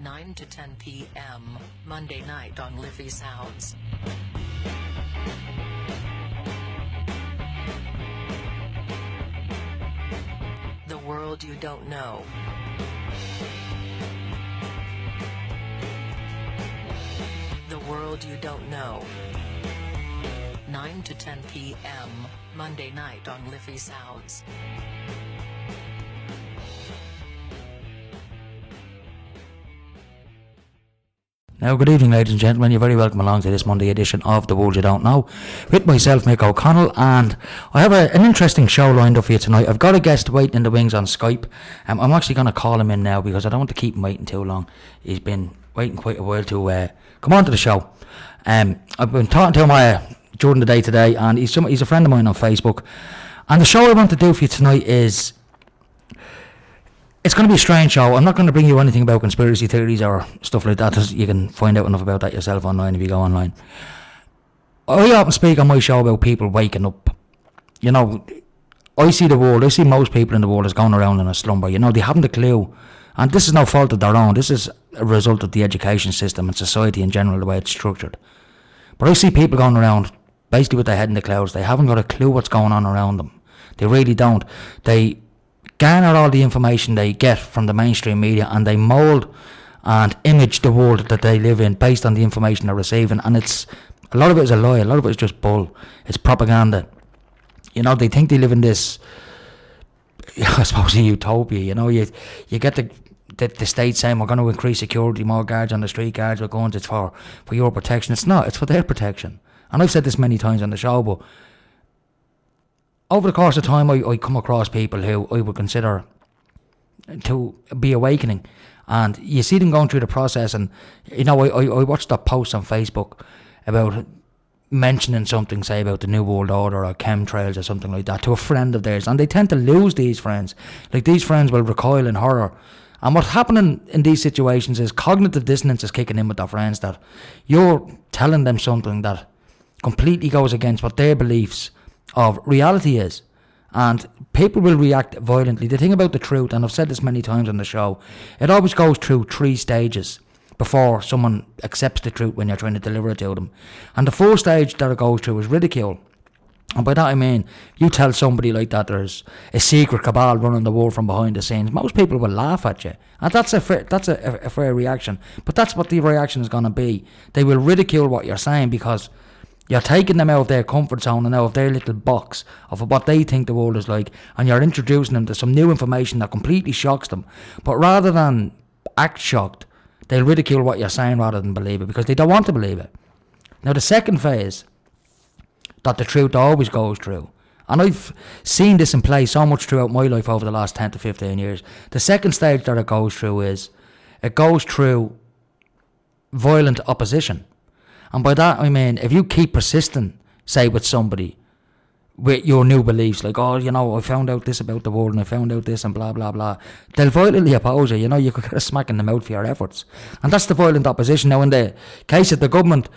9 to 10 p.m., Monday night on Liffey Sounds. The world you don't know. The world you don't know. 9 to 10 p.m., Monday night on Liffey Sounds. Now, good evening, ladies and gentlemen. You're very welcome along to this Monday edition of The World You Don't Know with myself, Mick O'Connell, and I have an interesting show lined up for you tonight. I've got a guest waiting in the wings on Skype. I'm actually going to call him in now because I don't want to keep him waiting too long. He's been waiting quite a while to come on to the show. I've been talking to him during the day today, and he's a friend of mine on Facebook. And the show I want to do for you tonight is... It's going to be a strange show. I'm not going to bring you anything about conspiracy theories or stuff like that. You can find out enough about that yourself online if you go online. I often speak on my show about people waking up. You know, I see the world, I see most people in the world as going around in a slumber. You know, they haven't a clue. And this is no fault of their own. This is a result of the education system and society in general, the way it's structured. But I see people going around basically with their head in the clouds. They haven't got a clue what's going on around them. They really don't. They garner all the information they get from the mainstream media, and they mould and image the world that they live in based on the information they're receiving. And a lot of it is a lie, a lot of it is just bull. It's propaganda. You know, they think they live in this, I suppose, a utopia. You know, you get the state saying we're going to increase security, more guards on the street, guards with guns. It's for your protection. It's not. It's for their protection. And I've said this many times on the show, but over the course of time, I come across people who I would consider to be awakening, and you see them going through the process. And you know, I watched that post on Facebook about mentioning something, say about the New World Order or chemtrails or something like that, to a friend of theirs, and they tend to lose these friends. Like, these friends will recoil in horror. And what's happening in these situations is cognitive dissonance is kicking in with their friends, that you're telling them something that completely goes against what their beliefs of reality is, and people will react violently. The thing about the truth, and I've said this many times on the show, it always goes through 3 stages before someone accepts the truth when you're trying to deliver it to them. And the first stage that it goes through is ridicule. And by that I mean, you tell somebody like that there's a secret cabal running the world from behind the scenes, most people will laugh at you, and that's a fair reaction. But that's what the reaction is going to be. They will ridicule what you're saying because you're taking them out of their comfort zone and out of their little box of what they think the world is like, and you're introducing them to some new information that completely shocks them. But rather than act shocked, they'll ridicule what you're saying rather than believe it, because they don't want to believe it. Now, the second phase that the truth always goes through, and I've seen this in play so much throughout my life over the last 10 to 15 years, the second stage that it goes through is, it goes through violent opposition. And by that I mean, if you keep persisting, say, with somebody with your new beliefs, like, oh, you know, I found out this about the world and I found out this and blah blah blah, they'll violently oppose you. You know, you could get a smack in the mouth for your efforts. And that's the violent opposition. Now, in the case of the government,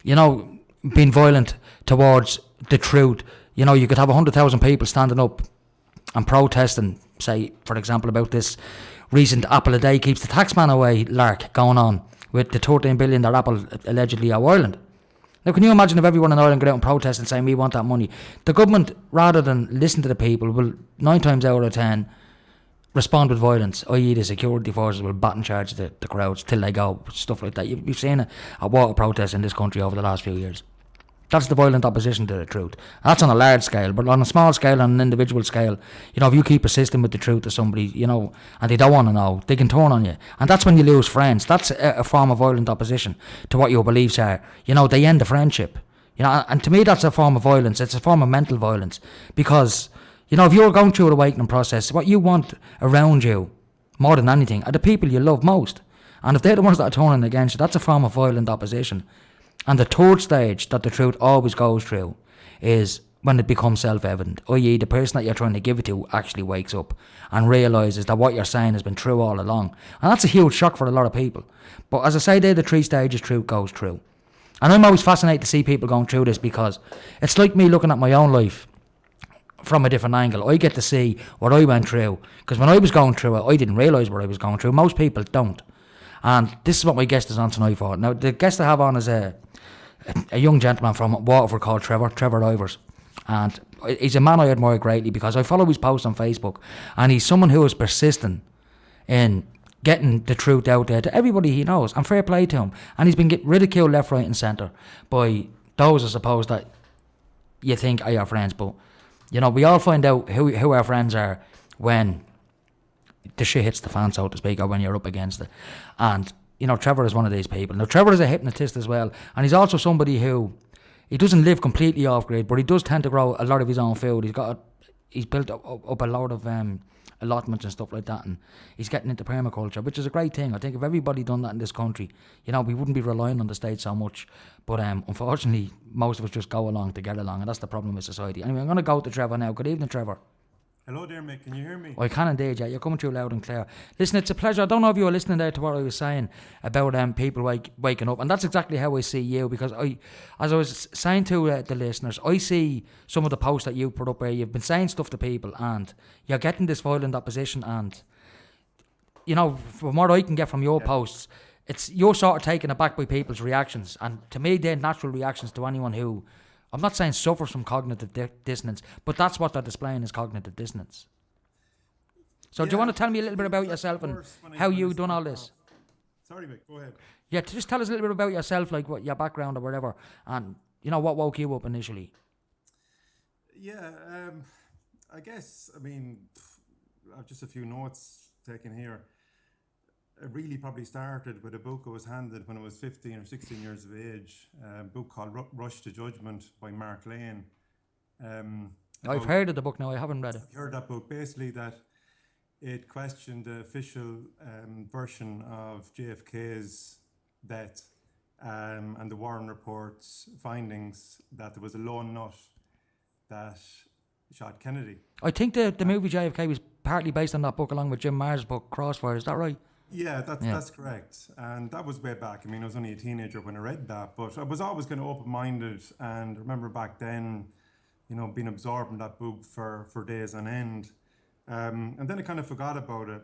you know, being violent towards the truth, you know, you could have 100,000 people standing up and protesting, say, for example, about this recent Apple a day keeps the taxman away lark going on with the 13 billion that Apple allegedly owe Ireland. Now, can you imagine if everyone in Ireland got out and protest and saying we want that money? The government, rather than listen to the people, will 9 times out of 10 respond with violence, i.e. the security forces will baton charge the crowds till they go, stuff like that. You've seen a water protest in this country over the last few years. That's the violent opposition to the truth. That's on a large scale, but on a small scale, on an individual scale, you know, if you keep persisting with the truth to somebody, you know, and they don't want to know, they can turn on you. And that's when you lose friends. That's a form of violent opposition to what your beliefs are. You know, they end the friendship. You know, and to me, that's a form of violence. It's a form of mental violence. Because, you know, if you're going through an awakening process, what you want around you, more than anything, are the people you love most. And if they're the ones that are turning against you, that's a form of violent opposition. And the third stage that the truth always goes through is when it becomes self-evident, i.e. the person that you're trying to give it to actually wakes up and realises that what you're saying has been true all along. And that's a huge shock for a lot of people. But as I say, they're the 3 stages truth goes through. And I'm always fascinated to see people going through this, because it's like me looking at my own life from a different angle. I get to see what I went through, because when I was going through it, I didn't realise what I was going through. Most people don't. And this is what my guest is on tonight for. Now, the guest I have on is a young gentleman from Waterford called Trevor Eivers. And he's a man I admire greatly because I follow his posts on Facebook, and he's someone who is persistent in getting the truth out there to everybody he knows, and fair play to him. And he's been getting ridiculed left, right and centre by those, I suppose, that you think are your friends. But, you know, we all find out who our friends are when the shit hits the fan, so to speak, or when you're up against it. And, you know, Trevor is one of these people. Now, Trevor is a hypnotist as well, and he's also somebody who, he doesn't live completely off grid, but he does tend to grow a lot of his own food. He's built up a lot of allotments and stuff like that, and he's getting into permaculture, which is a great thing. I think if everybody done that in this country, you know, we wouldn't be relying on the state so much. But unfortunately, most of us just go along to get along, and that's the problem with society. Anyway, I'm going to go to Trevor now. Good evening, Trevor. Hello there, Mick. Can you hear me? I can indeed, yeah. You're coming through loud and clear. Listen, it's a pleasure. I don't know if you were listening there to what I was saying about people waking up, and that's exactly how I see you, because as I was saying to the listeners, I see some of the posts that you put up where you've been saying stuff to people, and you're getting this violent opposition, and, you know, from what I can get from your posts, you're sort of taken aback by people's reactions, and to me, they're natural reactions to anyone who, I'm not saying suffers from cognitive dissonance, but that's what they're displaying is cognitive dissonance. So do you want to tell me a little bit about yourself and how you done all this? Sorry, Mick, go ahead. Yeah, just tell us a little bit about yourself, like what your background or whatever, and, you know, what woke you up initially. Yeah, I guess, I mean, I've just a few notes taken here. It really probably started with a book I was handed when I was 15 or 16 years of age, a book called Rush to Judgment by Mark Lane. I've heard of the book now, I haven't read it. I've heard that book, basically that it questioned the official version of JFK's death and the Warren Report's findings that there was a lone nut that shot Kennedy. I think the movie JFK was partly based on that book along with Jim Marr's book Crossfire, is that right? Yeah, that's correct. And that was way back. I mean, I was only a teenager when I read that, but I was always kind of open-minded, and I remember back then, you know, being absorbed in that book for days on end. And then I kind of forgot about it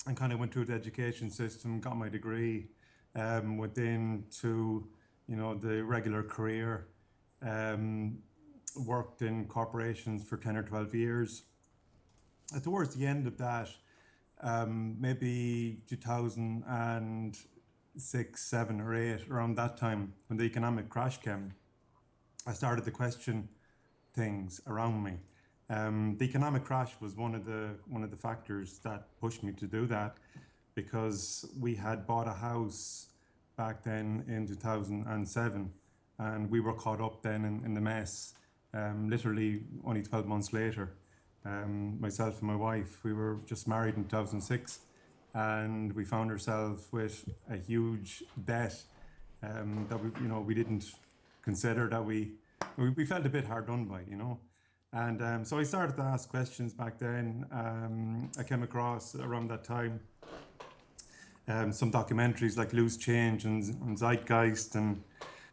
and kind of went through the education system, got my degree, went into, you know, the regular career, worked in corporations for 10 or 12 years. Towards the end of that, maybe 2006, 7 or 8, around that time, when the economic crash came, I started to question things around me. The economic crash was one of the factors that pushed me to do that, because we had bought a house back then in 2007, and we were caught up then in the mess. Literally only 12 months later. Myself and my wife, we were just married in 2006, and we found ourselves with a huge debt that we didn't consider, that we felt a bit hard done by, you know. And so I started to ask questions back then. I came across around that time some documentaries like Loose Change and Zeitgeist, and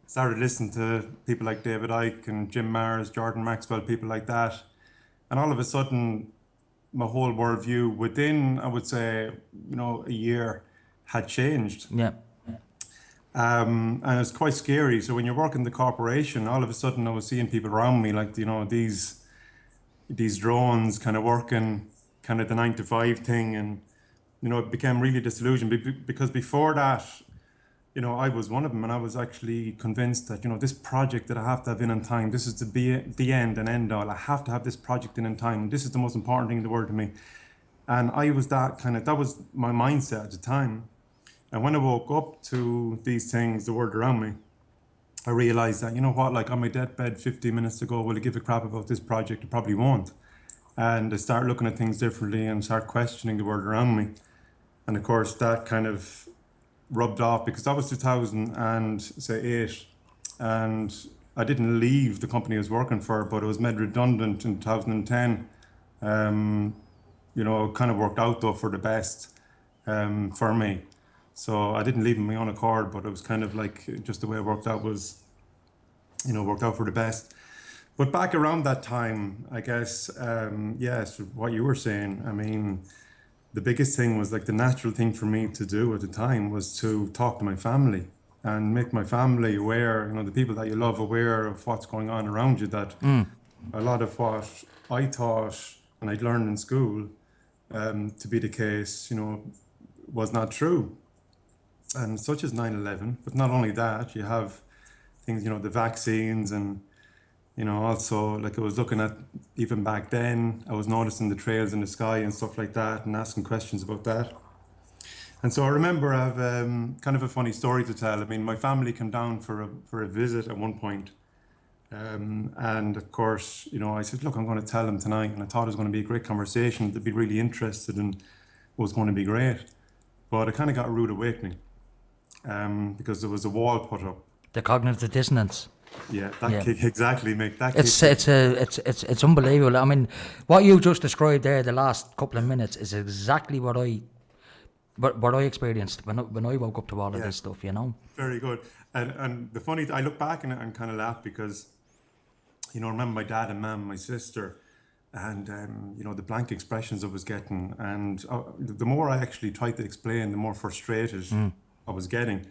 started listening to people like David Icke and Jim Marrs, Jordan Maxwell, people like that. And all of a sudden, my whole worldview within, I would say, you know, a year had changed. Yeah. And it's quite scary. So when you're working the corporation, all of a sudden I was seeing people around me, like, you know, these drones kind of working kind of the 9 to 5 thing. And, you know, it became really disillusioned, because before that, you know, I was one of them, and I was actually convinced that, you know, this project that I have to have in time, this is the end and end all. I have to have this project in time. This is the most important thing in the world to me. And I was that was my mindset at the time. And when I woke up to these things, the world around me, I realized that, you know what, like on my deathbed 15 minutes ago, will I give a crap about this project? I probably won't. And I start looking at things differently and start questioning the world around me. And of course, that kind of rubbed off, because that was 2008, and I didn't leave the company I was working for, but I was made redundant in 2010. You know, it kind of worked out though for the best for me. So I didn't leave on my own accord, but it was kind of like just the way it worked out was, you know, worked out for the best. But back around that time, I guess, yes, what you were saying, I mean, the biggest thing was like the natural thing for me to do at the time was to talk to my family and make my family aware, the people that you love aware of what's going on around you, that a lot of what I thought and I'd learned in school to be the case, was not true. And such as 9/11, but not only that, you have things, the vaccines and, also like I was looking at even back then, I was noticing the trails in the sky and stuff like that and asking questions about that. And so I remember I have kind of a funny story to tell. I mean, my family came down for a visit at one point. And of course, I said, look, I'm going to tell them tonight. And I thought it was going to be a great conversation. They'd be really interested and it was going to be great. But I kind of got a rude awakening because there was a wall put up. The cognitive dissonance. Yeah, kick, exactly, mate. It's unbelievable. I mean, what you just described there, the last couple of minutes, is exactly what I experienced when I woke up to all of this stuff. Very good. And the funny, I look back and kind of laugh because, I remember my dad and mum, my sister, and the blank expressions I was getting, and the more I actually tried to explain, the more frustrated I was getting.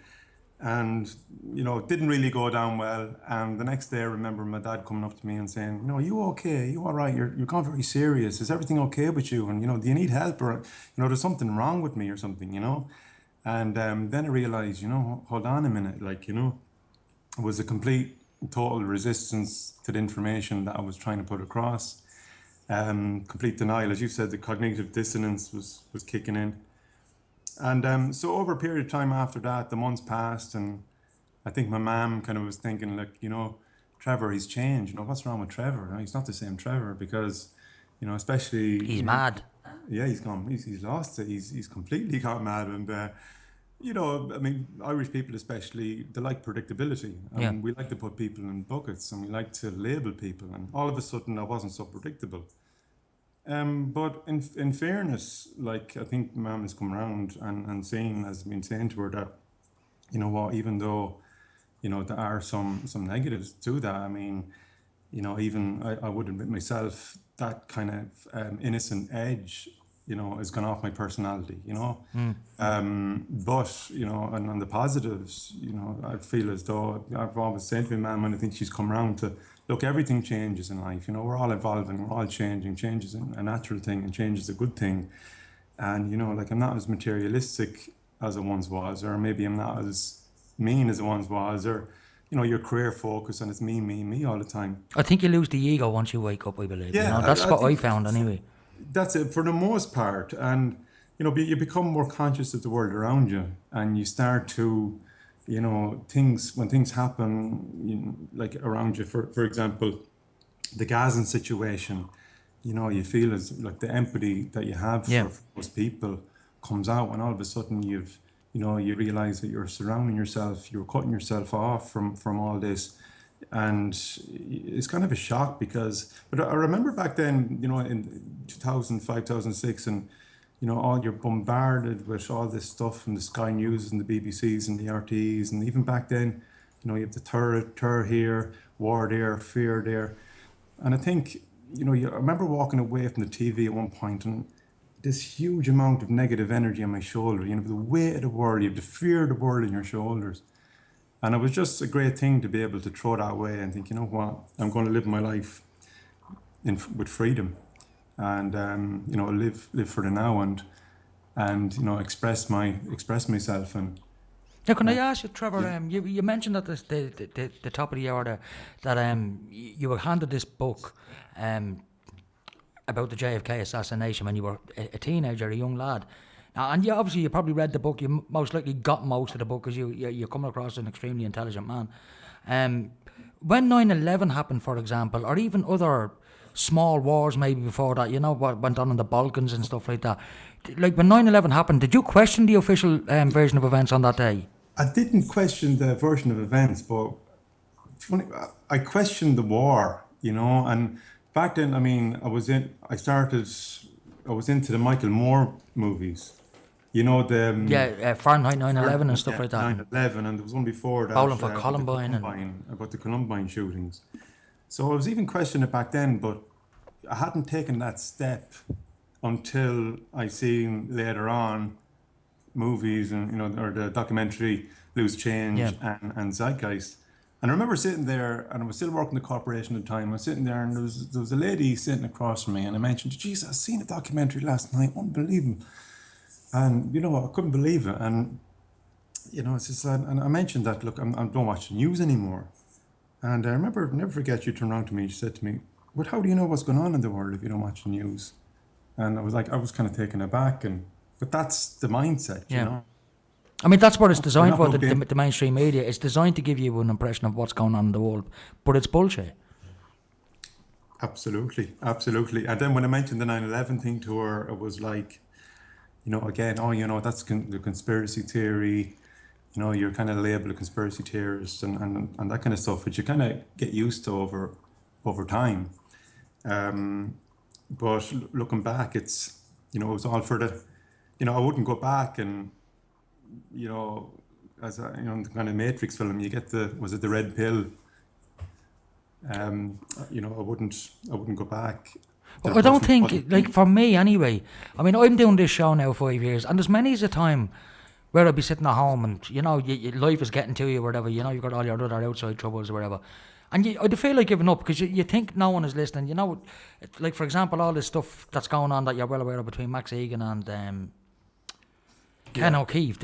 And, it didn't really go down well. And the next day, I remember my dad coming up to me and saying, are you okay? Are you all right? You're gone very serious. Is everything okay with you? And, do you need help? Or, there's something wrong with me or something, And then I realized, hold on a minute, it was a complete, total resistance to the information that I was trying to put across. Complete denial, as you said, the cognitive dissonance was kicking in. And so over a period of time after that, the months passed, and I think my mom kind of was thinking, Trevor, he's changed. What's wrong with Trevor? He's not the same Trevor because, especially... He's mad. Yeah, he's gone. He's lost it. He's completely gone mad. And, I mean, Irish people especially, they like predictability. And we like to put people in buckets and we like to label people. And all of a sudden, I wasn't so predictable. But in fairness, I think Mum has come around and has been saying to her that, even though, there are some negatives to that. I mean, even I would admit myself, that kind of innocent edge, has gone off my personality, But, and on the positives, I feel as though I've always said to my mum, and I think she's come around to, look, everything changes in life. We're all evolving, we're all changing. Change is a natural thing and change is a good thing. And, I'm not as materialistic as I once was, or maybe I'm not as mean as I once was, or, your career focus and it's me all the time. I think you lose the ego once you wake up, I believe. Yeah, that's what I found anyway. That's it for the most part. And, you become more conscious of the world around you and you start to, when things happen, around you, for example, the Gazan situation, you feel as the empathy that you have for most people comes out, and all of a sudden you realize that you're surrounding yourself, you're cutting yourself off from all this. And it's kind of a shock but I remember back then, in 2005, 2006, and, you're bombarded with all this stuff from the Sky News and the BBCs and the RTEs. And even back then, you have the terror here, war there, fear there. And I think, I remember walking away from the TV at one point and this huge amount of negative energy on my shoulder, the weight of the world, you have the fear of the world in your shoulders. And it was just a great thing to be able to throw that away and think, what, I'm going to live my life with freedom. And live for the now and express myself. And now, can I ask you, Trevor? You mentioned at the top of the hour there that you were handed this book about the JFK assassination when you were a teenager, a young lad. And you probably read the book. You most likely got most of the book because you come across an extremely intelligent man. When 9/11 happened, for example, or even other small wars maybe before that, what went on in the Balkans and stuff like that. When 9/11 happened, did you question the official version of events on that day? I didn't question the version of events, but I questioned the war, and back then, I mean, I was into the Michael Moore movies. Fahrenheit 9/11 and stuff like that. 9/11, and there was one before that. Bowling for Columbine. About the Columbine shootings. So I was even questioning it back then, but I hadn't taken that step until I seen later on movies and or the documentary Loose Yeah. Change and Zeitgeist. And I remember sitting there, and I was still working the corporation at the time. I was sitting there, and there was a lady sitting across from me, and I mentioned, "Geez, I seen a documentary last night, unbelievable." And I couldn't believe it. And it's just, and I mentioned that, look, I don't watch the news anymore. And I remember, never forget, you turned around to me and you said to me, "But how do you know what's going on in the world if you don't watch the news?" And I was kind of taken aback, but that's the mindset, Yeah. I mean, that's what it's You're designed not for, plugged in. the mainstream media. It's designed to give you an impression of what's going on in the world, but it's bullshit. Absolutely, absolutely. And then when I mentioned the 9/11 thing to her, it was like, again, oh, that's the conspiracy theory. You're kind of labeled a conspiracy theorist and that kind of stuff, which you kind of get used to over time. But looking back, it was all for I wouldn't go back and, you know, as the kind of Matrix film, you get was it the red pill? I wouldn't go back. Well, There I don't wasn't, think, like, for me anyway, I mean, I'm doing this show now 5 years, and there's many a time where I'd be sitting at home and, life is getting to you or whatever, you've got all your other outside troubles or whatever. And I'd feel like giving up because you think no one is listening. Like, for example, all this stuff that's going on that you're well aware of between Max Egan and Ken O'Keefe,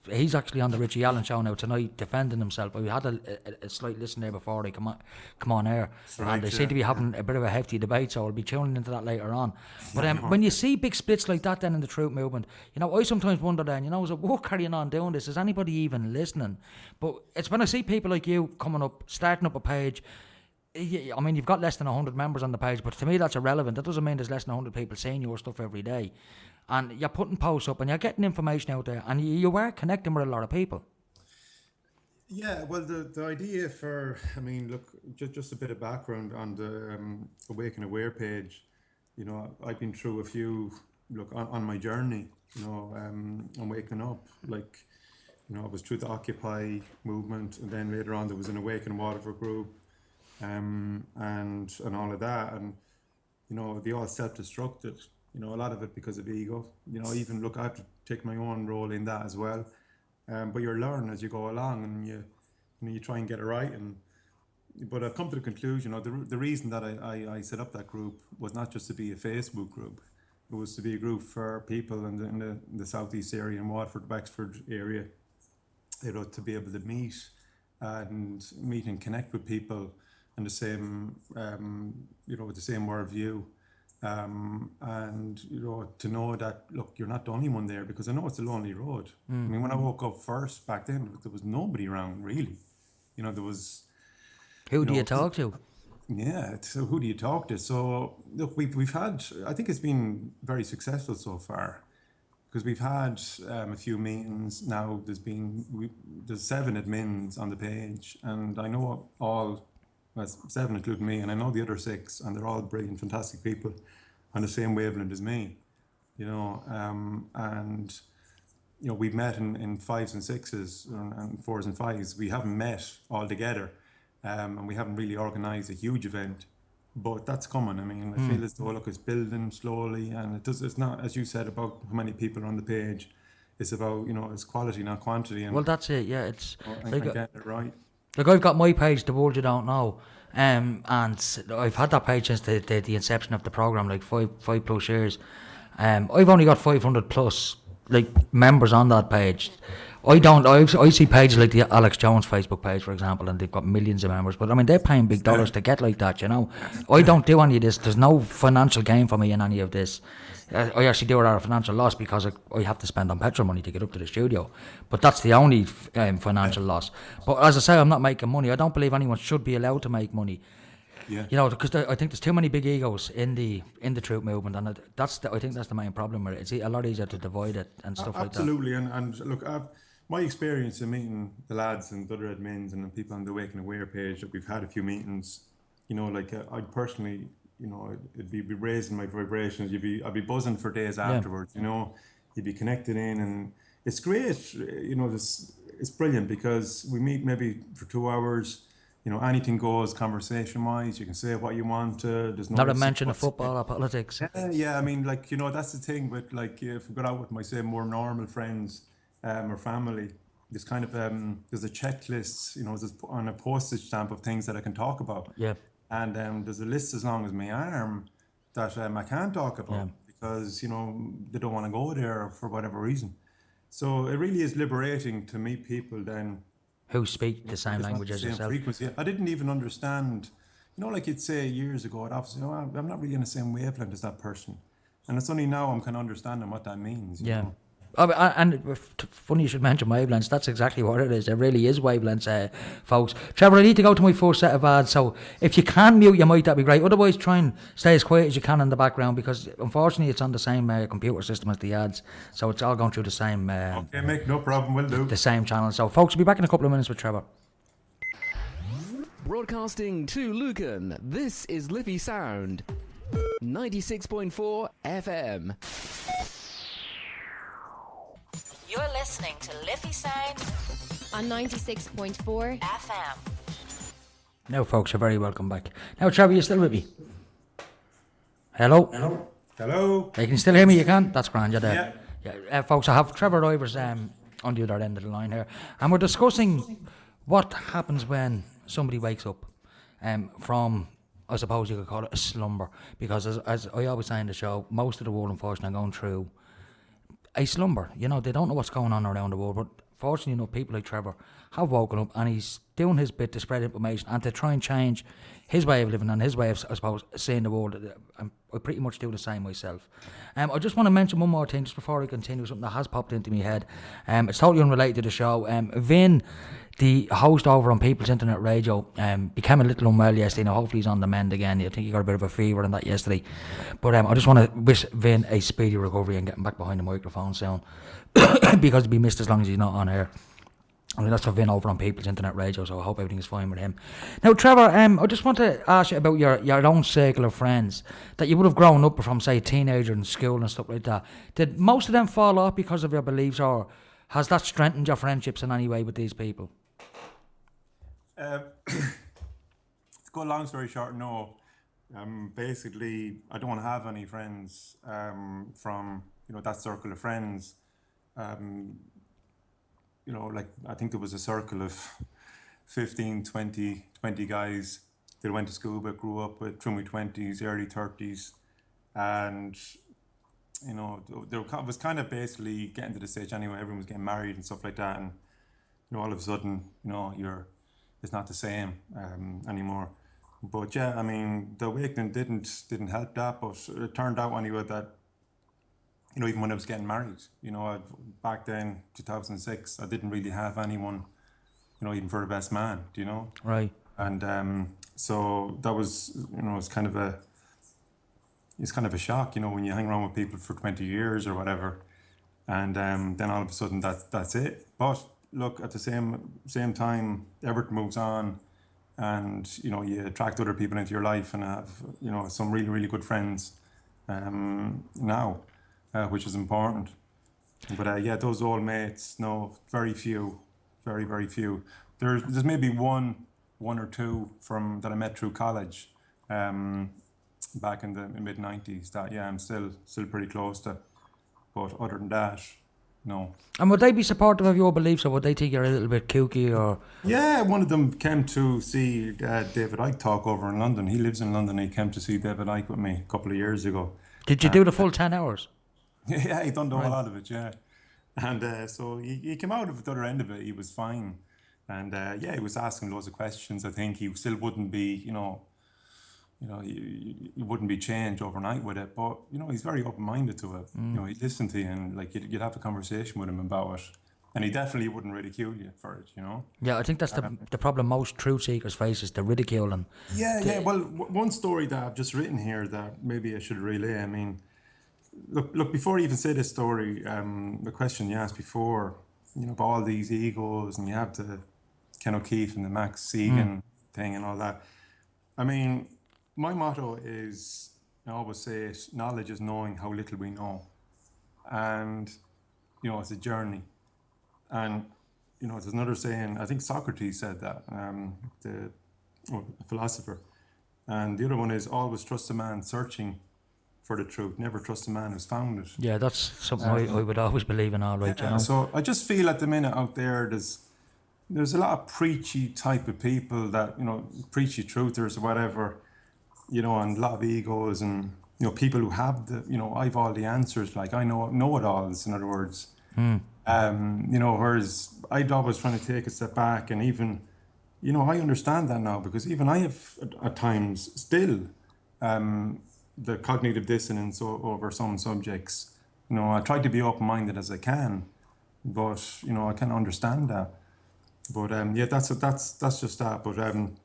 he's actually on the Richie Allen show now tonight defending himself. We had a slight listen there before they come on air, right, and they seem to be having a bit of a hefty debate, so I'll be tuning into that later on. But when you see big splits like that then in the truth movement, I sometimes wonder then, is it worth carrying on doing this? Is anybody even listening? But it's when I see people like you coming up, starting up a page. I mean, you've got less than 100 members on the page, but to me that's irrelevant. That doesn't mean there's less than 100 people seeing your stuff every day. And you're putting posts up and you're getting information out there, and you are connecting with a lot of people. Yeah, well, the idea I mean, look, just a bit of background on the Awake and Aware page. I've been through a few, look, on my journey, on waking up. Like, I was through the Occupy movement, and then later on there was an Awaken Waterford group, and all of that. And, they all self-destructed, a lot of it because of ego. Even, look, I have to take my own role in that as well. But you're learning as you go along, and you try and get it right. But I've come to the conclusion, the reason that I set up that group was not just to be a Facebook group. It was to be a group for people in the southeast area, in Waterford, Wexford area, to be able to meet and connect with people in the same, with the same worldview. And to know that, look, you're not the only one there, because I know it's a lonely road. I mean, when I woke up first back then, there was nobody around really. There was. Who do you talk to? Yeah, so who do you talk to? So look, we've had. I think it's been very successful so far, because we've had a few meetings now. There's 7 admins on the page, and I know all. Well, 7 including me, and I know the other 6, and they're all brilliant, fantastic people on the same wavelength as me, and we've met in 5s and 6s and 4s and 5s. We haven't met all together, and we haven't really organised a huge event, but that's coming. I mean, I feel as though, look, it's building slowly, and it's not, as you said, about how many people are on the page. It's about, it's quality, not quantity. And Well, that's it. Yeah, it's I get it right. Like, I've got my page, The World You Don't Know, and I've had that page since the inception of the programme, like five plus years. I've only got 500 plus like members on that page. I see pages like the Alex Jones Facebook page, for example, and they've got millions of members. But I mean, they're paying big dollars to get like that, I don't do any of this. There's no financial gain for me in any of this. I actually do it at a financial loss, because I have to spend on petrol money to get up to the studio. But that's the only financial loss. But as I say, I'm not making money. I don't believe anyone should be allowed to make money. Yeah. Because I think there's too many big egos in the truth movement, and I think that's the main problem with it. It's a lot easier to divide it and stuff like that. Absolutely, and look, my experience in meeting the lads and the other admins and the people on the Wake and Aware page, that we've had a few meetings, like I personally, it'd be raising my vibrations. I'd be buzzing for days afterwards. You'd be connected in, and it's great. It's brilliant, because we meet maybe for 2 hours. anything goes conversation-wise. You can say what you want. There's no Not a mention of football or politics. yeah, I mean, like, that's the thing. But like, if we go out with my, say, more normal friends, or family, there's kind of there's a checklist, there's on a postage stamp of things that I can talk about, Yeah, and there's a list as long as my arm that I can't talk yeah. about because they don't want to go there for whatever reason. So it really is liberating to meet people then. Who speak the same It's not language the as same yourself. frequency. I didn't even understand, like you'd say years ago, obviously, I'm not really in the same wavelength as that person. And it's only now I'm kind of understanding what that means, Yeah. Oh, and funny you should mention wavelengths. That's exactly what it is. It really is wavelengths, folks. Trevor, I need to go to my first set of ads, so if you can mute your mic, that'd be great. Otherwise, try and stay as quiet as you can in the background because unfortunately it's on the same computer system as the ads, so it's all going through the same. Okay, Mick, no problem, will do. The same channel. So, folks, we'll be back in a couple of minutes with Trevor. Broadcasting to Lucan, this is Liffey Sound, 96.4 FM. You're listening to Liffey Sound on 96.4 FM. Now, folks, you're very welcome back. Now, Trevor, you still with me? Hello? Hello. You can still hear me, you can? That's grand, you're there. Yeah. Yeah, folks, I have Trevor Eivers on the other end of the line here, and we're discussing what happens when somebody wakes up from, I suppose you could call it a slumber, because as I always say in the show, most of the world, unfortunately, are going through a slumber. They don't know what's going on around the world, but fortunately enough, people like Trevor have woken up, and he's doing his bit to spread information and to try and change his way of living and his way of, I suppose, seeing the world. I pretty much do the same myself. I just want to mention one more thing just before I continue, something that has popped into my head. It's totally unrelated to the show. Vin, the host over on People's Internet Radio, became a little unwell yesterday. Now, hopefully he's on the mend again. I think he got a bit of a fever and that yesterday. But I just want to wish Vin a speedy recovery and getting back behind the microphone soon because he'll be missed as long as he's not on air. I mean, that's for Vin over on People's Internet Radio, so I hope everything is fine with him. Now, Trevor, I just want to ask you about your own circle of friends that you would have grown up from, say, teenager in school and stuff like that. Did most of them fall off because of your beliefs, or has that strengthened your friendships in any way with these people? To go long story short, no. Basically, I don't have any friends from that circle of friends. Like, I think there was a circle of 15, 20 guys that I went to school with, grew up with through my 20s, early 30s. And, there was kind of basically getting to the stage anyway, everyone was getting married and stuff like that. And, all of a sudden, it's not the same anymore. But yeah, I mean, the awakening didn't help that, but it turned out anyway that, even when I was getting married, back then, 2006, I didn't really have anyone, even for the best man, Right. And so that was, it's kind of a shock, when you hang around with people for 20 years or whatever, and then all of a sudden that's it. But look, at the same time, everything moves on, and you attract other people into your life, and have some really, really good friends now. Which is important. But yeah, those old mates, no, very few, very, very few. There's maybe one or two from that I met through college, back in the mid-90s that, yeah, I'm still pretty close to. But other than that, no. And would they be supportive of your beliefs, or would they think you're a little bit kooky, or? Yeah, one of them came to see David Icke talk over in London. He lives in London. He came to see David Icke with me a couple of years ago. Did you do the full 10 hours? Yeah, he done the whole lot of it, yeah. And so he came out of the other end of it. He was fine. And yeah, he was asking loads of questions. I think he still wouldn't be, he wouldn't be changed overnight with it. But, he's very open-minded to it. He'd listen to you, and like you'd have a conversation with him about it. And he definitely wouldn't ridicule you for it, Yeah, I think that's the problem most truth seekers face, is the ridicule. And yeah. Well, one story that I've just written here that maybe I should relay. I mean, Look, before I even say this story, the question you asked before, about all these egos, and you have the Ken O'Keefe and the Max Segan thing and all that. I mean, my motto is, I always say it, knowledge is knowing how little we know. And, it's a journey. And, there's another saying, I think Socrates said that, or a philosopher. And the other one is always trust a man searching for the truth. Never trust a man who's found it. Yeah, that's something I would always believe in, all right, you know. So I just feel at the minute out there, there's a lot of preachy type of people that, preachy truthers or whatever, and a lot of egos and, people who have I've all the answers, like I know it alls, in other words. Whereas I'd always trying to take a step back and even, I understand that now because even I have at times still the cognitive dissonance over some subjects. I try to be open-minded as I can, but I can understand that. But that's just that. But can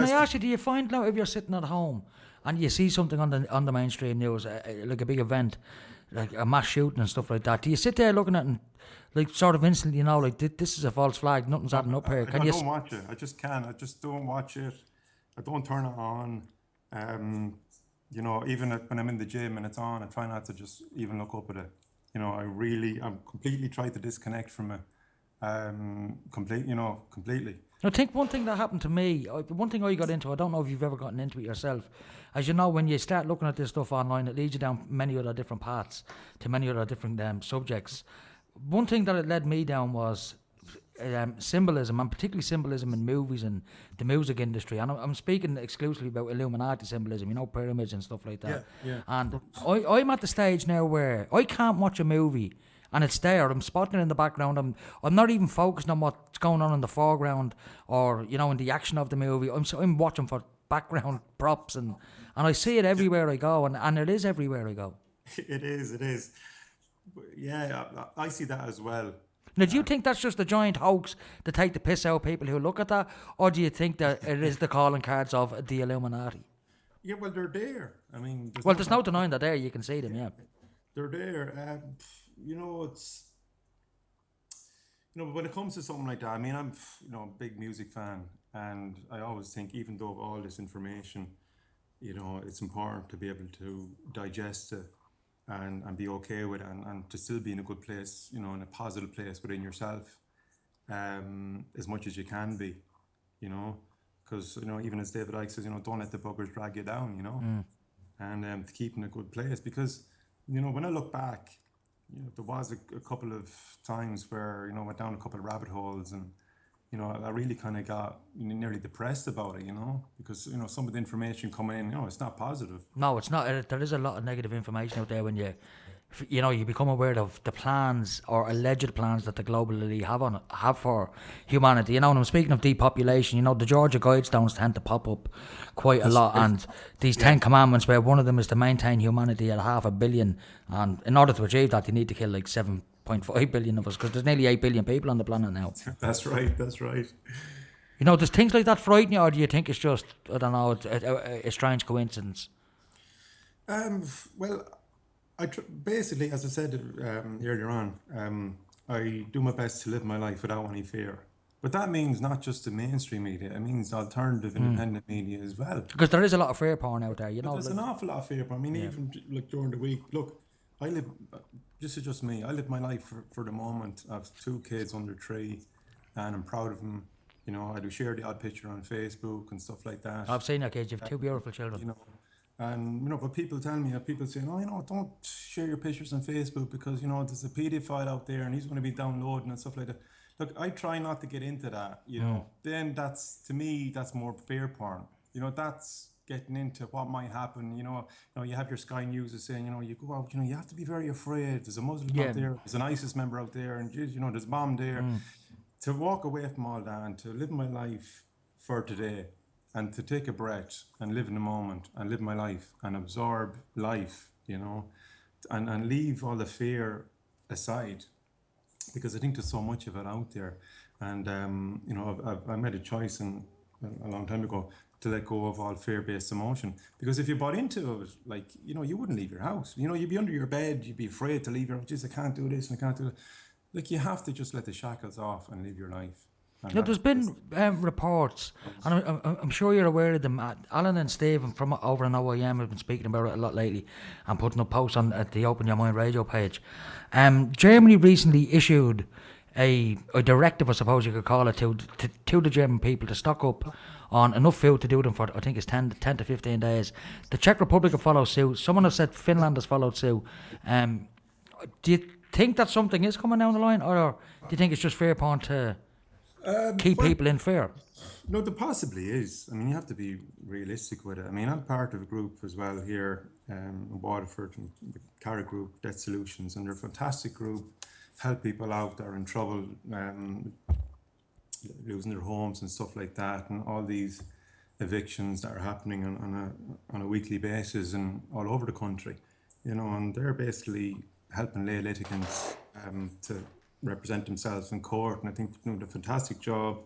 I ask you? Do you find now if you're sitting at home and you see something on the mainstream news, like a big event, like a mass shooting and stuff like that? Do you sit there looking at it and like sort of instantly like this is a false flag, nothing's adding up here? I don't watch it. I just can't. I just don't watch it. I don't turn it on. Even when I'm in the gym and it's on, I try not to just even look up at it. I'm completely trying to disconnect from it. Completely. I think one thing that happened to me, one thing I got into, I don't know if you've ever gotten into it yourself. As you know, when you start looking at this stuff online, it leads you down many other different paths to many other different subjects. One thing that it led me down was symbolism, and particularly symbolism in movies and the music industry. And I'm speaking exclusively about Illuminati symbolism, pyramids and stuff like that. Yeah. And I'm at the stage now where I can't watch a movie and it's there. I'm spotting it in the background. I'm not even focusing on what's going on in the foreground or in the action of the movie. I'm watching for background props and I see it everywhere I go, and it is everywhere I go. It is. Yeah, I see that as well. Now, do you think that's just a giant hoax to take the piss out of people who look at that, or do you think that it is the calling cards of the Illuminati? Yeah, well, they're there. I mean, there's no denying that there. You can see them, yeah. They're there. It's when it comes to something like that. I mean, I'm a big music fan, and I always think, even though all this information, it's important to be able to digest it. And be okay with it and to still be in a good place, in a positive place within yourself, as much as you can be, because, even as David Icke says, don't let the buggers drag you down, and to keep in a good place. Because, when I look back, there was a couple of times where, I went down a couple of rabbit holes and, I really kind of got nearly depressed about it, because, some of the information coming in, it's not positive. No, it's not. There is a lot of negative information out there when you become aware of the plans or alleged plans that the global elite have for humanity. And I'm speaking of depopulation, the Georgia Guidestones tend to pop up quite a lot. And these 10 commandments, where one of them is to maintain humanity at 500 million. And in order to achieve that, you need to kill like 7.5 billion of us, because there's nearly 8 billion people on the planet now. That's right. Does things like that frighten you, or do you think it's just, I don't know, a strange coincidence? Well, basically, as I said earlier on, I do my best to live my life without any fear. But that means not just the mainstream media, it means alternative independent media as well. Because there is a lot of fear porn out there, There's an awful lot of fear porn. I mean, even like during the week, look, this is just me. I live my life for the moment. I have 2 kids under 3, and I'm proud of them. I do share the odd picture on Facebook and stuff like that. I've seen your kids. You have 2 beautiful children. And but people tell me, people say, don't share your pictures on Facebook because there's a paedophile out there and he's going to be downloading and stuff like that. Look, I try not to get into that. Then to me that's more fear porn. That's getting into what might happen. You have your Sky News saying, you go out, you have to be very afraid. There's a Muslim out there, there's an ISIS member out there, and there's a bomb there. To walk away from all that and to live my life for today, and to take a breath and live in the moment and live my life and absorb life, and leave all the fear aside, because I think there's so much of it out there. And I made a choice a long time ago to let go of all fear-based emotion, because if you bought into it, like, you wouldn't leave your house. You'd be under your bed, you'd be afraid to leave your house. Jeez, I can't do this and I can't do that. Like, you have to just let the shackles off and live your life. There's been reports, and I'm sure you're aware of them. Alan and Stephen from over in OIM have been speaking about it a lot lately and putting up posts at the Open Your Mind radio page. Germany recently issued a directive, I suppose you could call it, to the German people to stock up on enough food to do them for, I think it's 10 to 15 days. The Czech Republic have followed suit. Someone has said Finland has followed suit. Do you think that something is coming down the line, or do you think it's just fair point to keep people in fear? No, there possibly is. I mean, you have to be realistic with it. I mean, I'm part of a group as well here in Waterford, the Carrick Group, Debt Solutions, and they're a fantastic group, help people out that are in trouble, losing their homes and stuff like that, and all these evictions that are happening on a weekly basis and all over the country, and they're basically helping lay litigants to represent themselves in court. And I think they're doing a fantastic job,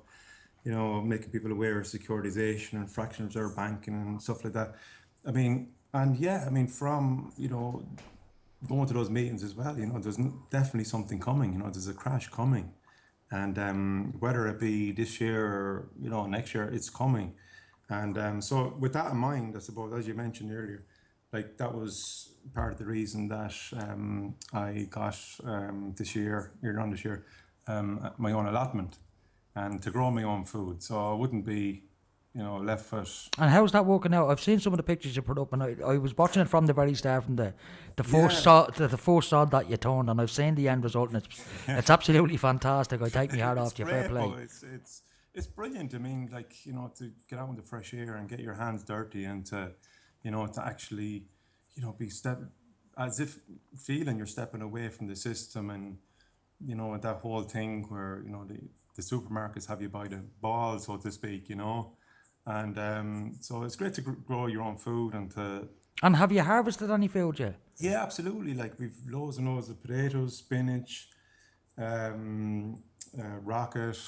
making people aware of securitization and fractional reserve banking and stuff like that. I mean, from, going to those meetings as well, there's definitely something coming, there's a crash coming. And whether it be this year or, next year, it's coming. And so with that in mind, I suppose, as you mentioned earlier, like that was part of the reason that I got earlier on this year, my own allotment and to grow my own food. So I wouldn't be, left foot. And how's that working out? I've seen some of the pictures you put up, and I was watching it from the very start, from the first sod that you turned, and I've seen the end result, and it's absolutely fantastic. I take my hat off to you, fair play. It's brilliant. I mean, like, to get out in the fresh air and get your hands dirty and to actually, be as if feeling you're stepping away from the system, and that whole thing where the supermarkets have you by the ball, so to speak, and so it's great to grow your own food and to. And have you harvested any food yet? Yeah, absolutely. Like we've loads and loads of potatoes, spinach, rocket,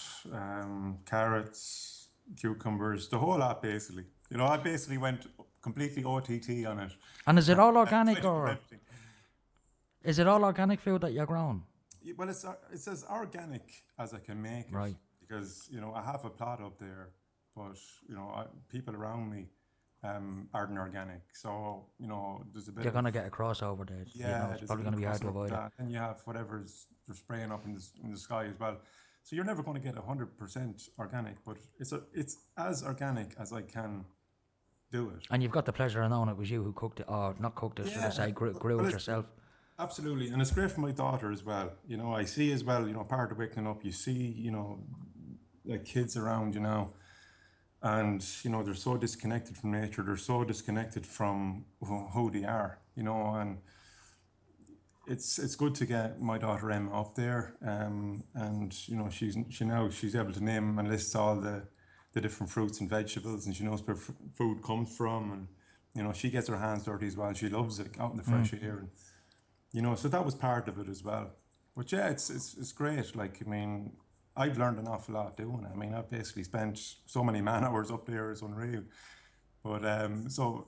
carrots, cucumbers, the whole lot basically. I basically went completely OTT on it. And is it all organic, or is it all organic food that you're growing? Well, it's as organic as I can make it. Right. Because, I have a plot up there, but, people around me aren't organic. So, there's a bit You're going to get a crossover there. Yeah. It's probably going to be hard to avoid it. And you have whatever's they're spraying up in the sky as well. So you're never going to get 100% organic, but it's as organic as I can do it. And you've got the pleasure of knowing it was you who cooked it, or not cooked it, should I say, grew it yourself. Absolutely, and it's great for my daughter as well. I see as well, part of waking up, you see, like kids around you now, and, they're so disconnected from nature, they're so disconnected from who they are, and it's good to get my daughter Emma up there, and, she's able to name and list all the different fruits and vegetables, and she knows where food comes from, and, she gets her hands dirty as well. She loves it, out in the fresh air, and, so that was part of it as well. But yeah, it's great. Like, I mean, I've learned an awful lot doing it. I mean, I've basically spent so many man hours up there, it's unreal. But so,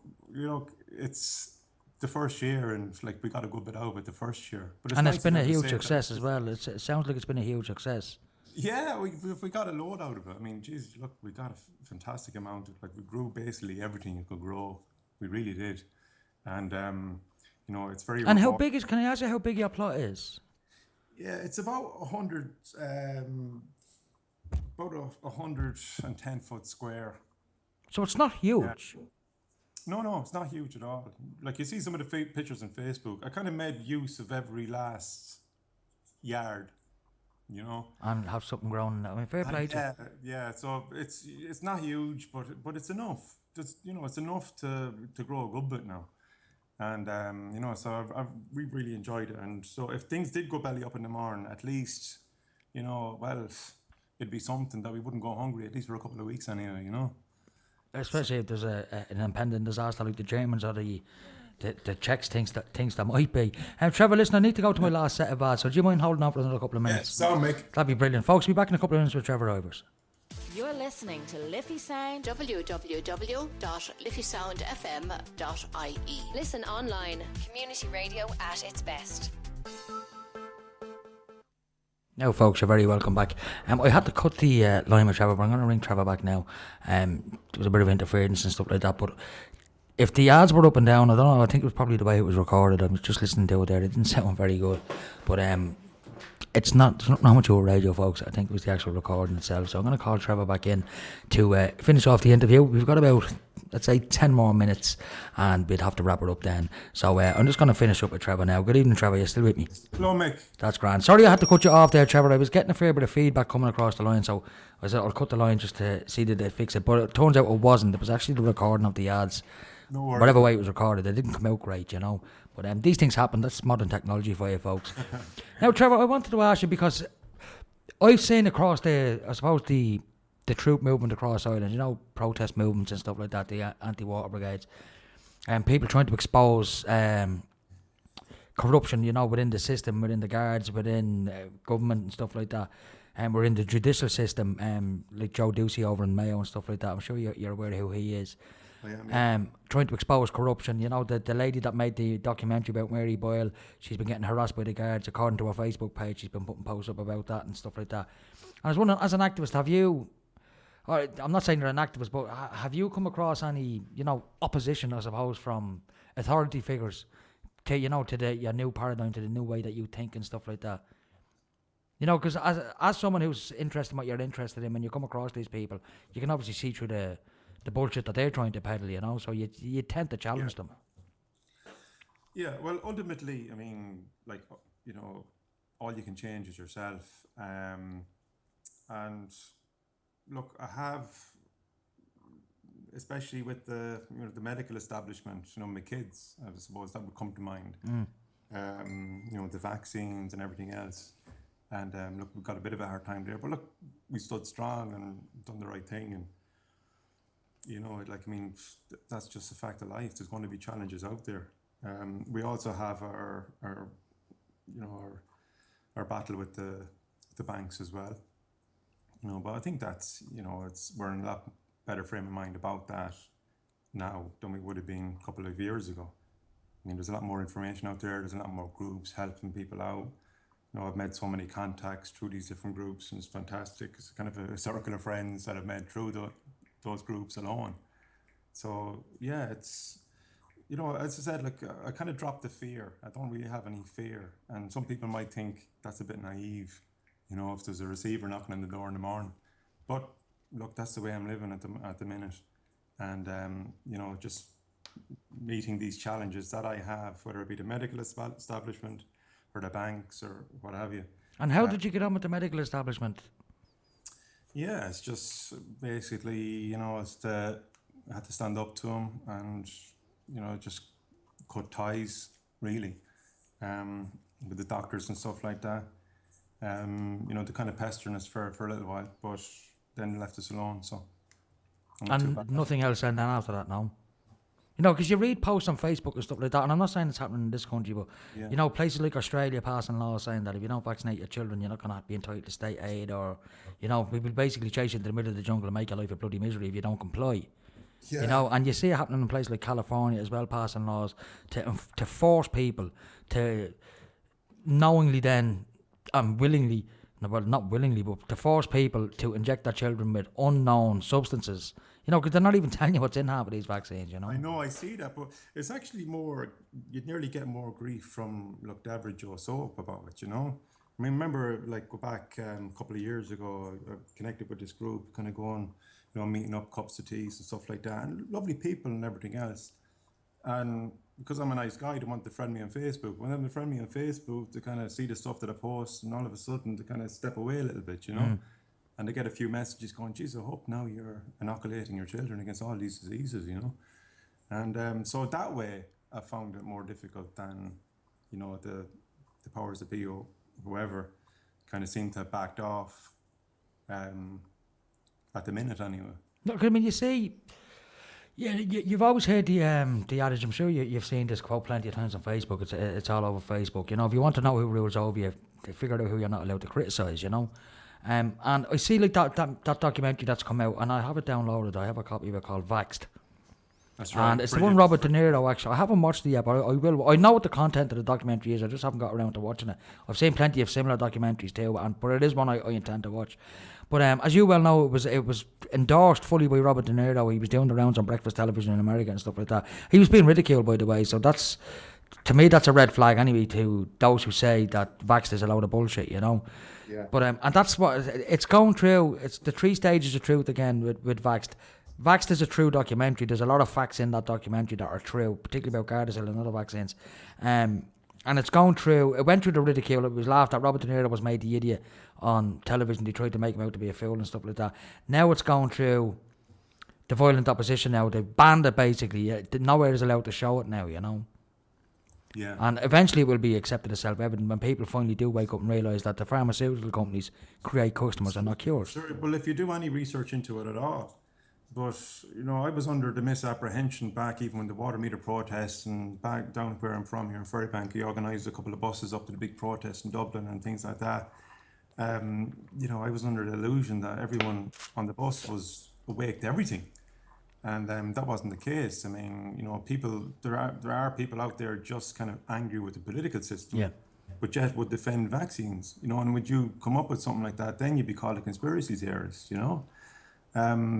it's the first year, and like we got a good bit out of it the first year. But it's been a huge success as well. It sounds like it's been a huge success. Yeah, we got a load out of it. I mean, geez, look, we got a fantastic amount of, like, we grew basically everything you could grow. We really did. And it's very. And how big is? Can I ask you how big your plot is? Yeah, it's about 100, about a 110-foot square. So it's not huge. Yeah. No, it's not huge at all. Like you see some of the pictures on Facebook, I kind of made use of every last yard, And have something grown. I mean, fair play to you. Yeah. So it's not huge, but it's enough. It's enough to grow a good bit now. And, so we've really enjoyed it. And so if things did go belly up in the morning, at least, it'd be something that we wouldn't go hungry, at least for a couple of weeks anyway, Especially if there's an impending disaster like the Germans or the Czechs thinks there might be. Trevor, listen, I need to go to my last set of ads, so do you mind holding on for another couple of minutes? Yeah, so Mick. That'd be brilliant. Folks, we'll be back in a couple of minutes with Trevor Eivers. You're listening to Liffey Sound. www.liffeysoundfm.ie. Listen online. Community radio at its best. Now, folks, you're very welcome back. I had to cut the line with Trevor, but I'm going to ring Trevor back now. There was a bit of interference and stuff like that, but if the ads were up and down, I don't know, I think it was probably the way it was recorded. I was just listening to it there. It didn't sound very good. But It's not much of a radio, folks. I think it was the actual recording itself. So I'm going to call Trevor back in to finish off the interview. We've got about, let's say, 10 more minutes, and we'd have to wrap it up then. So I'm just going to finish up with Trevor now. Good evening, Trevor. You still with me? Hello, Mick. That's grand. Sorry I had to cut you off there, Trevor. I was getting a fair bit of feedback coming across the line, so I said I'll cut the line just to see that they fix it. But it turns out it wasn't. It was actually the recording of the ads. No worries. Whatever way it was recorded, it didn't come out great, you know. But these things happen. That's modern technology for you, folks. Now, Trevor, I wanted to ask you, because I've seen across the troop movement across Ireland, you know, protest movements and stuff like that, the anti-water brigades, and people trying to expose corruption, you know, within the system, within the guards, within government and stuff like that. And we're in the judicial system, like Joe Ducey over in Mayo and stuff like that. I'm sure you're aware of who he is. Trying to expose corruption. You know, the lady that made the documentary about Mary Boyle, she's been getting harassed by the guards. According to her Facebook page, she's been putting posts up about that and stuff like that. And I was wondering, as an activist, have you, or I'm not saying you're an activist, but have you come across any, you know, opposition, I suppose, from authority figures to, you know, to your new paradigm, to the new way that you think and stuff like that? You know, because as someone who's interested in what you're interested in, when you come across these people, you can obviously see through the bullshit that they're trying to peddle, you know, so you tend to challenge them. Yeah, well, ultimately, I mean, like, you know, all you can change is yourself. And look, I have, especially with the medical establishment, you know, my kids, I suppose that would come to mind. You know, the vaccines and everything else. And look, we've got a bit of a hard time there, but look, we stood strong and done the right thing. And you know, like, I mean, that's just a fact of life. There's going to be challenges out there. We also have our battle with the banks as well. You know, but I think that's, you know, we're in a lot better frame of mind about that now than we would have been a couple of years ago. I mean, there's a lot more information out there. There's a lot more groups helping people out. You know, I've made so many contacts through these different groups, and it's fantastic. It's kind of a circle of friends that I've made through those groups alone. So yeah, it's, you know, as I said, like, I kind of dropped the fear. I don't really have any fear, and some people might think that's a bit naive, you know, if there's a receiver knocking on the door in the morning. But look, that's the way I'm living at the minute, and you know, just meeting these challenges that I have, whether it be the medical establishment or the banks or what have you. And how did you get on with the medical establishment? Yeah, it's just basically, you know, I had to stand up to them and, you know, just cut ties, really, with the doctors and stuff like that. You know, the kind of pestering us for a little while, but then left us alone, so. And nothing else then after that, no? You know, because you read posts on Facebook and stuff like that, and I'm not saying it's happening in this country, but, you know, places like Australia passing laws saying that if you don't vaccinate your children, you're not going to be entitled to state aid, or, you know, people basically chase you into the middle of the jungle and make your life a bloody misery if you don't comply. Yeah. You know, and you see it happening in places like California as well, passing laws to force people to knowingly then, and willingly, well, not willingly, but to force people to inject their children with unknown substances. You know, because they're not even telling you what's in half of these vaccines, you know. I know, I see that, but it's actually more, you'd nearly get more grief from, look, the average Joe Soap about it, you know. I mean, remember, like, go back a couple of years ago, I connected with this group, kind of going, you know, meeting up cups of teas and stuff like that, and lovely people and everything else. And because I'm a nice guy, they want to friend me on Facebook. When they friend me on Facebook, they kind of see the stuff that I post, and all of a sudden, they kind of step away a little bit, you know. And they get a few messages going, geez, I hope now you're inoculating your children against all these diseases, you know. And so that way, I found it more difficult than, you know, the powers that be or whoever kind of seem to have backed off at the minute anyway. No, I mean, you see, yeah, you've always heard the adage, I'm sure you've seen this quote plenty of times on Facebook, it's all over Facebook, you know, if you want to know who rules over you, figure out who you're not allowed to criticise, you know. And I see like that documentary that's come out, and I have it downloaded. I have a copy of it called Vaxxed. That's right. And it's brilliant. The one Robert De Niro, actually. I haven't watched it yet, but I will. I know what the content of the documentary is. I just haven't got around to watching it. I've seen plenty of similar documentaries too, but it is one I intend to watch. But as you well know, it was endorsed fully by Robert De Niro. He was doing the rounds on breakfast television in America and stuff like that. He was being ridiculed, by the way, so that's to me, that's a red flag anyway to those who say that vaxxed is a load of bullshit, you know. Yeah. But and that's what it's going through. It's the 3 stages of truth again with vaxxed. Vaxxed is a true documentary. There's a lot of facts in that documentary that are true, particularly about Gardasil and other vaccines. And it's going through. It went through the ridicule. It was laughed at. Robert De Niro was made the idiot on television. They tried to make him out to be a fool and stuff like that. Now it's going through the violent opposition. Now they've banned it basically. Nowhere is allowed to show it now. You know. Yeah. And eventually it will be accepted as self-evident when people finally do wake up and realise that the pharmaceutical companies create customers and not cures. Sure. Well, if you do any research into it at all, but I was under the misapprehension back even when the water meter protests and back down where I'm from here in Ferrybank, he organised a couple of buses up to the big protest in Dublin and things like that. I was under the illusion that everyone on the bus was awake to everything. And that wasn't the case. I mean, there are people out there just kind of angry with the political system, Yeah. but yet would defend vaccines. And would you come up with something like that, then you'd be called a conspiracy theorist.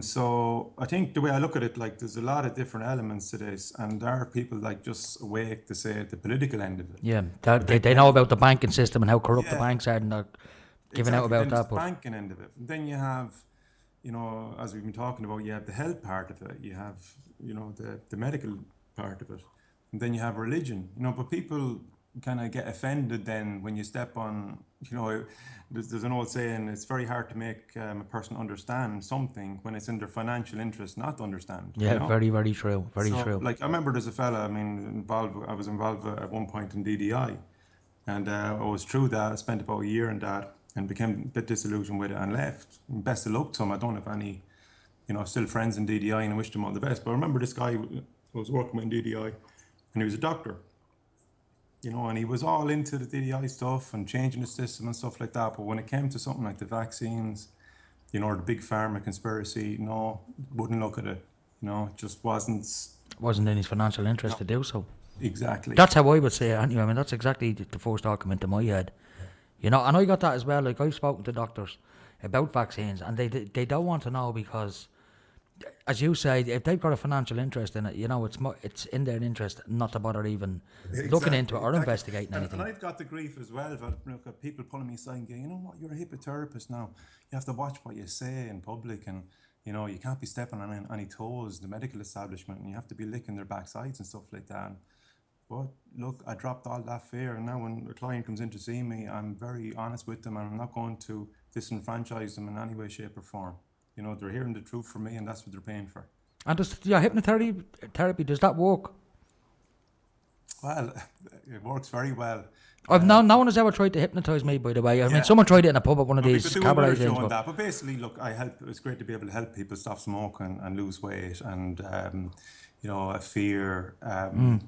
So I think the way I look at it, like there's a lot of different elements to this, and there are people like just awake to say the political end of it. Yeah, they know about the banking system and how corrupt the Yeah. banks are, and they're giving out about Then that. it's the But banking end of it. And then you have, as we've been talking about, you have the health part of it. You have, the medical part of it. And then you have religion. But people kind of get offended then when you step on, there's an old saying, it's very hard to make a person understand something when it's in their financial interest not to understand. yeah, very, very true. Very So, true. Like I remember there's a fella, I was involved at one point in DDI, and I was through that. I spent about a year in that and became a bit disillusioned with it and left. And best of luck to him. I don't have any, still friends in DDI, and I wish them all the best. But I remember this guy who was working with in DDI, and he was a doctor. And he was all into the DDI stuff and changing the system and stuff like that. But when it came to something like the vaccines, or the big pharma conspiracy, no, wouldn't look at it. It just Wasn't in his financial interest to do so. exactly. That's how I would say it. Anyway, I mean, that's exactly the first argument in my head. And I got that as well. Like, I've spoken to doctors about vaccines, and they don't want to know because, as you say, if they've got a financial interest in it, it's in their interest not to bother even looking into it or investigating anything. And I've got the grief as well for people pulling me aside and going, you're a hypnotherapist now. You have to watch what you say in public, and you can't be stepping on any toes, the medical establishment, and you have to be licking their backsides and stuff like that. But look, I dropped all that fear, and now when a client comes in to see me, I'm very honest with them, and I'm not going to disenfranchise them in any way, shape or form. They're hearing the truth from me, and that's what they're paying for. And does hypnotherapy, does that work? Well, it works very well. No one has ever tried to hypnotise me, by the way. I mean, Yeah. someone tried it in a pub at one of We these could do a better cabaret show things. on But that. But basically, look, it's great to be able to help people stop smoking and lose weight, and a fear,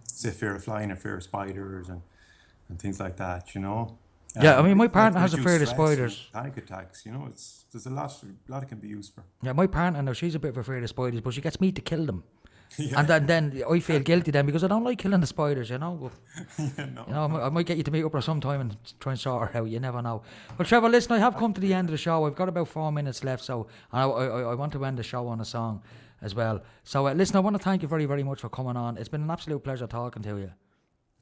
say fear of flying or fear of spiders and things like that. yeah, I mean, my Like partner has a reduce fear of stress and spiders. panic attacks. There's a lot it can be used for. Yeah, my partner now, she's a bit of a fear of spiders, but she gets me to kill them. Yeah. And then I feel guilty then because I don't like killing the spiders, But, No. I might get you to meet up with her sometime and try and sort her out. You never know. But Trevor, listen, I have come to the end of the show. I've got about 4 minutes left, so I want to end the show on a song as well. So listen, I want to thank you very, very much for coming on. It's been an absolute pleasure talking to you.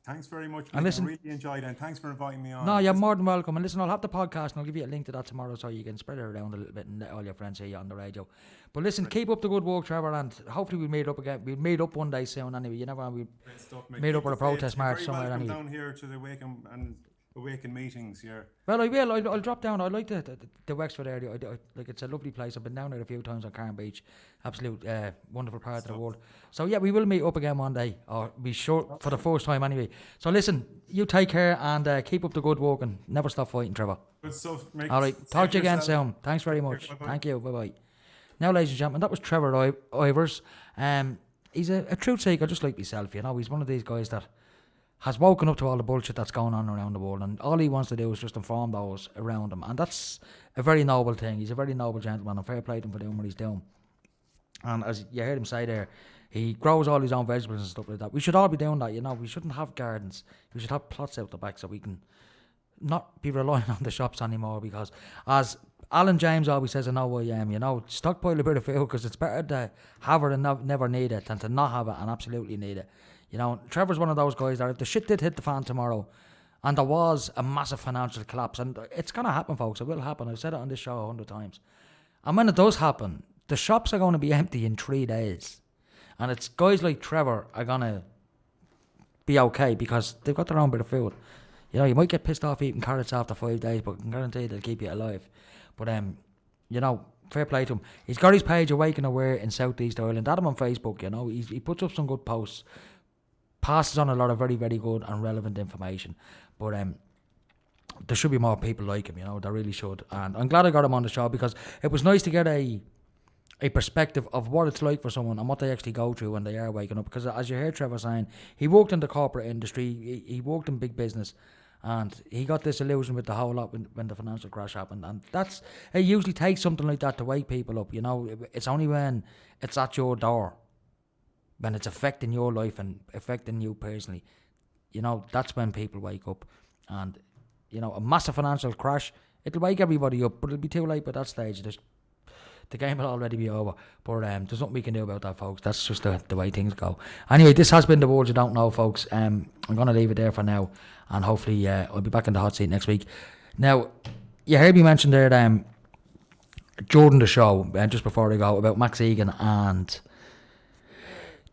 Thanks very much. And listen- I really enjoyed it, and thanks for inviting me on. No, you're more than welcome. And listen, I'll have the podcast and I'll give you a link to that tomorrow so you can spread it around a little bit and let all your friends hear you on the radio. But listen, keep up the good work, Trevor, and hopefully we'll meet up again. We'll meet up one day soon anyway. You never know, we'll Great stuff, mate. meet Keep up with a the faith. protest You're march very somewhere welcome anyway. down here to the Awaken meetings here. Well, I will. I'll drop down. I like the Wexford area. Like, it's a lovely place. I've been down there a few times on Carn Beach. Absolute wonderful part of the world. So yeah, we will meet up again one day, or be sure for the first time anyway. So listen, you take care and keep up the good work and never stop fighting, Trevor. Good stuff, mate. All right, talk to you again soon. Thanks very much. Bye-bye. Thank you. Bye bye. Now, ladies and gentlemen, that was Trevor Eivers. He's a truth seeker, just like myself. He's one of these guys that has woken up to all the bullshit that's going on around the world, and all he wants to do is just inform those around him, and that's a very noble thing. He's a very noble gentleman, and fair play to him for doing what he's doing. And as you heard him say there, he grows all his own vegetables and stuff like that. We should all be doing that, We shouldn't have gardens. We should have plots out the back so we can not be relying on the shops anymore, because as Alan James always says in OIM, stockpile a bit of food because it's better to have it and never need it than to not have it and absolutely need it. You know, Trevor's one of those guys that if the shit did hit the fan tomorrow, and there was a massive financial collapse, and it's going to happen, folks, it will happen. I've said it on this show 100 times. And when it does happen, the shops are going to be empty in 3 days. And it's guys like Trevor are going to be okay because they've got their own bit of food. You know, you might get pissed off eating carrots after 5 days, but I can guarantee they'll keep you alive. But, you know, fair play to him. He's got his page Awake and Aware in South East Ireland. Add him on Facebook, you know. He puts up some good posts. Passes on a lot of very, very good and relevant information. But there should be more people like him, you know. There really should. And I'm glad I got him on the show because it was nice to get a perspective of what it's like for someone and what they actually go through when they are waking up. Because as you heard Trevor saying, he worked in the corporate industry, he worked in big business, and he got disillusioned with the whole lot when the financial crash happened. And it usually takes something like that to wake people up, you know. It's only when it's at your door, when it's affecting your life and affecting you personally, you know, that's when people wake up. And, you know, a massive financial crash, it'll wake everybody up, but it'll be too late by that stage. The game will already be over. But there's nothing we can do about that, folks. That's just the way things go. Anyway, this has been The World You Don't Know, folks. I'm going to leave it there for now. And hopefully I'll be back in the hot seat next week. Now, you heard me mention there during the show, just before I go, about Max Egan and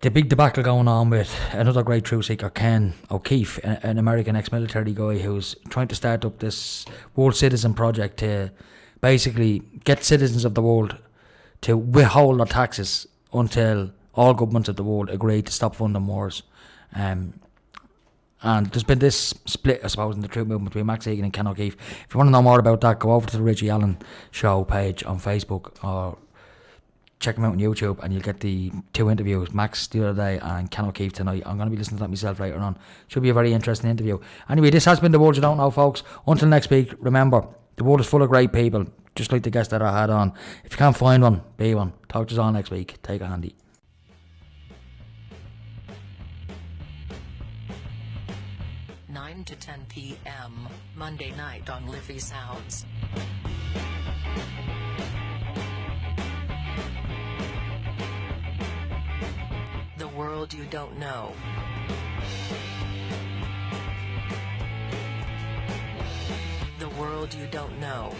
the big debacle going on with another great truth seeker, Ken O'Keefe, an American ex-military guy who's trying to start up this World Citizen project to basically get citizens of the world to withhold their taxes until all governments of the world agree to stop funding wars. And there's been this split, I suppose, in the truth movement between Max Egan and Ken O'Keefe. If you want to know more about that, go over to the Richie Allen Show page on Facebook or check him out on YouTube and you'll get the 2 interviews, Max the other day and Ken O'Keefe tonight. I'm going to be listening to that myself later on. Should be a very interesting interview. Anyway, this has been The World You Don't Know, folks. Until next week, remember, the world is full of great people, just like the guest that I had on. If you can't find one, be one. Talk to us all next week. Take it handy. To 10 p.m. Monday night on Liffey Sounds. The world you don't know. The world you don't know.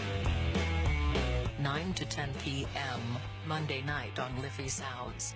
9 to 10 p.m. Monday night on Liffey Sounds.